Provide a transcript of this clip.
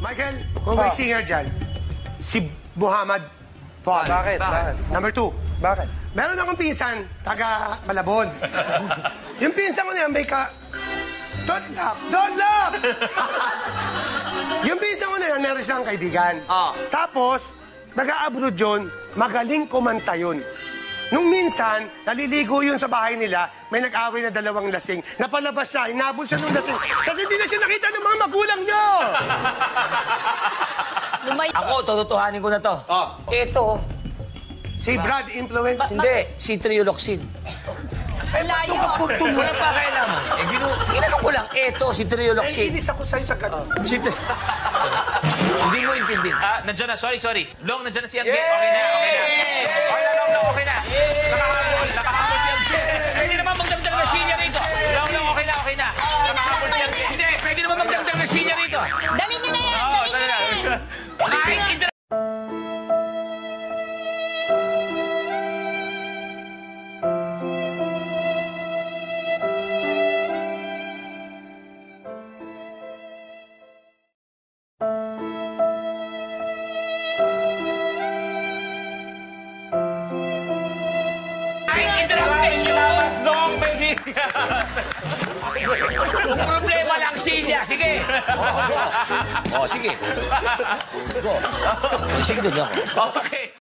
Michael, kung may singer dyan, si Muhammad Fuad. Bakit? Number 2. Bakit? Meron akong pinsan, taga Malabon. Yung pinsan ko na yan, may ka... Don't laugh! Don't laugh! Yung pinsan ko na yan, meron siyang kaibigan. Tapos, nag-a-abroad yun, magaling kumanta yun. Nung minsan, naliligo yun sa bahay nila, may nag-away na 2 lasing. Napalabas siya, inabol siya ng lasing. Kasi hindi na siya nakita ng mga magulang niyo! Ako, tututuhanin ko na to. Ito. Si Brad influence. Hindi, si Trioloxin. Layo. Wala pa kailangan. Ginanong ko lang, ito, si Trioloxin. Inis ako sa'yo sa gano'n. Hindi mo intindin. Nandiyan na, sorry. Long, nandiyan na si Angge. Okay na. Long, okay na. Nakahabol si Angge. Pwede naman magdagdag na sinya rito. Long, okay na. Nakahabol si Angge. Hindi, pwede naman magdagdag na sinya rito. Dali nyo na yan. Salamat, Long, baby. Kung problema lang sinya, sige. Sige. Sige doon ako. Okay.